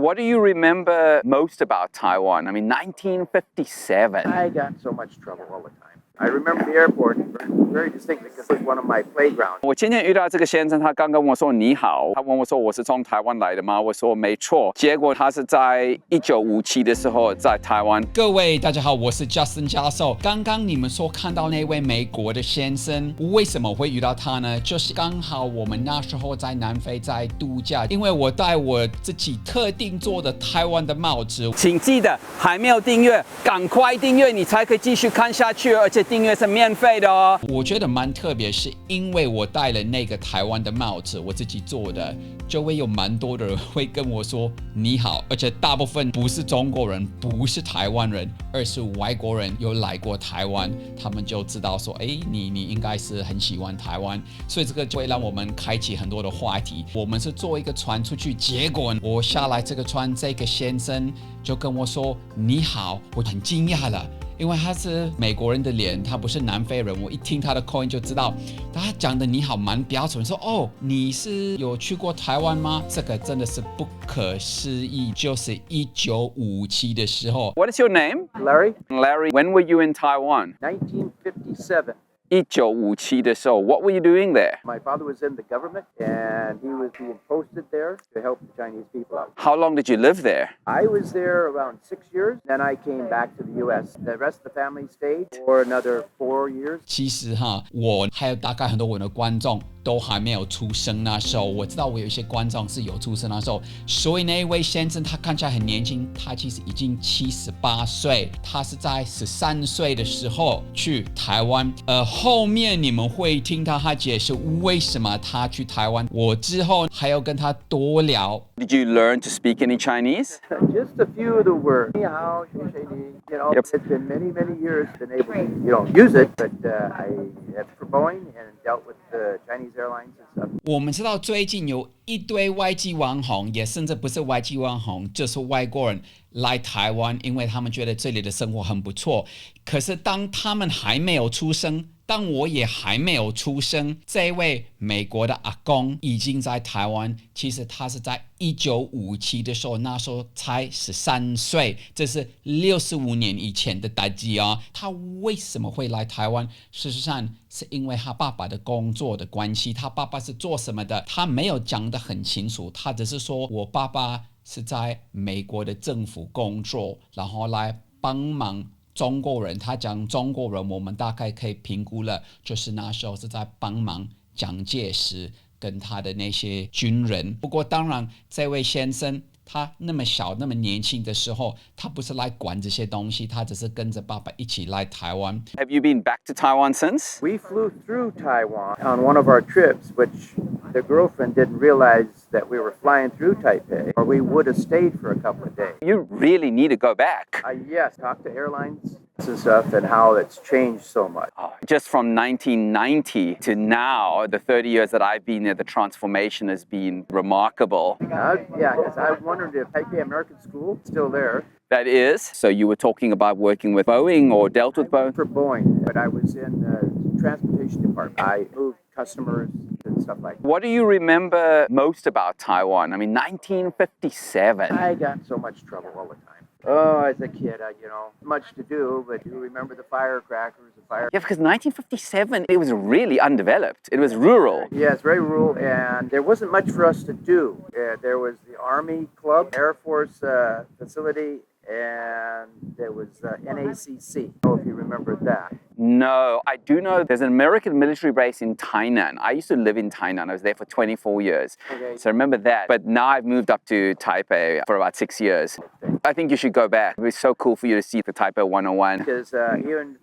What do you remember most about Taiwan? I mean, 1957. I got in so much trouble all the time. I remember the airport very distinctly because it was one of my playgrounds. 我今天遇到这个先生，他刚跟我说你好，他问我说我是从台湾来的吗？我说没错。结果他是在1957的时候在台湾。各位大家好，我是 Justin 教授。刚刚你们所看到那位美国的先生，为什么会遇到他呢？就是刚好我们那时候在南非在度假，因为我戴我自己特定做的台湾的帽子。请记得还没有订阅，赶快订阅，你才可以继续看下去，而且订阅是免费的哦。我觉得蛮特别，是因为我戴了那个台湾的帽子，我自己做的，就会有蛮多的人会跟我说你好，而且大部分不是中国人，不是台湾人，而是外国人有来过台湾，他们就知道说，你应该是很喜欢台湾，所以这个就会让我们开启很多的话题。我们是坐一个船出去，结果我下来这个船，这个先生就跟我说你好，我很惊讶了。因为他是美国人的脸，他不是南非人，我一听他的口音就知道，他讲的你好蛮标准，说哦，你是有去过台湾吗？这个真的是不可思议，就是1957的时候。 What is your name? Larry? Larry, when were you in Taiwan? 1957. 1957的时候 What were you doing there? My father was in the government, and he was being posted there to help the Chinese people out. How long did you live there? I was there around 6 years. Then I came back to the U.S. The rest of the family stayed for another 4 years. 其实我还有大概很多我的观众都还没有出生那时候，我知道我有一些观众是有出生那时候，所以那一位先生他看起来很年轻，他其实已经78岁，他是在13岁的时候去台湾，后面你们会听到他解释为什么他去台湾，我之后还要跟他多聊。Did you learn to speak any Chinese? Just a few of the words. Ni hao, xie xie ni. Yep. It's been many, many years been able to, use it, but I have for Boeing and dealt with the Chinese airlines and stuff. 我们知道最近有一堆外籍网红，也甚至不是外籍网红，就是外国人来台湾，因为他们觉得这里的生活很不错。可是当他们还没有出生，当我也还没有出生，这位美国的阿公已经在台湾。其实他是在1957的时候，那时候才13岁，这是65年以前的代志哦。他为什么会来台湾？事实上是因为他爸爸的工作的关系。他爸爸是做什么的？他没有讲得很清楚，他只是说我爸爸是在美国的政府工作，然后来帮忙中国人。他讲中国人，我们大概可以评估了，就是那时候是在帮忙蒋介石跟他的那些军人。不过当然这位先生他那么小那么年轻的时候，他不是来管这些东西，他只是跟着爸爸一起来台湾。 Have you been back to Taiwan since? We flew through Taiwan on one of our trips, which the girlfriend didn't realize that we were flying through Taipei, or we would have stayed for a couple of days. You really need to go back. Yes, talk to airlines and stuff and how it's changed so much. Just from 1990 to now, the 30 years that I've been there, the transformation has been remarkable. Yeah, because I wondered if Taipei American School is still there. That is, so you were talking about working with Boeing or dealt with Boeing? For Boeing, but I was in the transportation department. I moved customers and stuff like that. What do you remember most about Taiwan? I mean, 1957. I got in so much trouble all the time. Oh, as a kid, much to do, but you remember the firecrackers, the fire. Yeah, because 1957, it was really undeveloped. It was rural. Yeah, it's very rural, and there wasn't much for us to do. There was the Army Club, Air Force facility, and there was NACC. I don't know if you remember that. No, I do know there's an American military base in Tainan. I used to live in Tainan. I was there for 24 years. Okay. So I remember that. But now I've moved up to Taipei for about 6 years. I think you should go back. It was so cool for you to see the Taipei 101. Because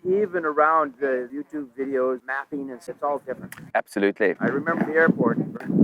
even around the YouTube videos, mapping, it's all different. Absolutely. I remember the airport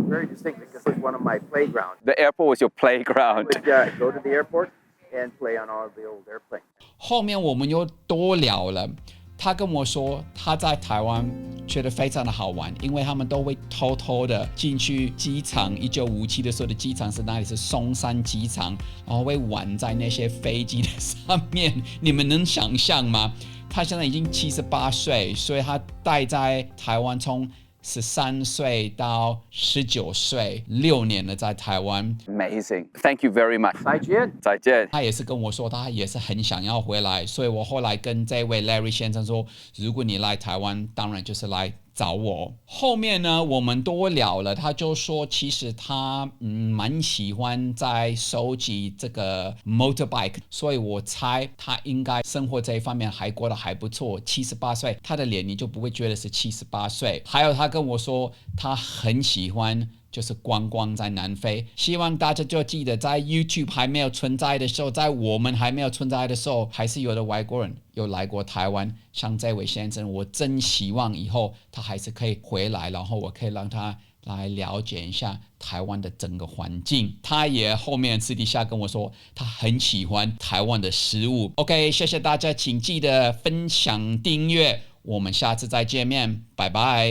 very distinctly because it was one of my playgrounds. The airport was your playground. I would go to the airport and play on all of the old airplanes. 后面我们又多聊了，他跟我说他在台湾觉得非常的好玩，因为他们都会偷偷的进去机场。1957的时候的机场是哪里？是松山机场，然后会玩在那些飞机的上面。你们能想象吗？他现在已经78岁，所以他待在台湾从13岁到19岁，6年了在台湾。Amazing. Thank you very much. 再见。再见。他也是跟我说，他也是很想要回来，所以我后来跟这位 Larry 先生说，如果你来台湾，当然就是来找我。后面呢，我们多聊了，他就说其实他蛮喜欢在收集这个 motorbike， 所以我猜他应该生活这一方面还过得还不错。78岁，他的脸你就不会觉得是78岁。还有他跟我说，他很喜欢就是观光在南非，希望大家就记得，在 YouTube 还没有存在的时候，在我们还没有存在的时候，还是有的外国人有来过台湾。像这位先生，我真希望以后他还是可以回来，然后我可以让他来了解一下台湾的整个环境。他也后面私底下跟我说，他很喜欢台湾的食物。OK， 谢谢大家，请记得分享订阅，我们下次再见面，拜拜。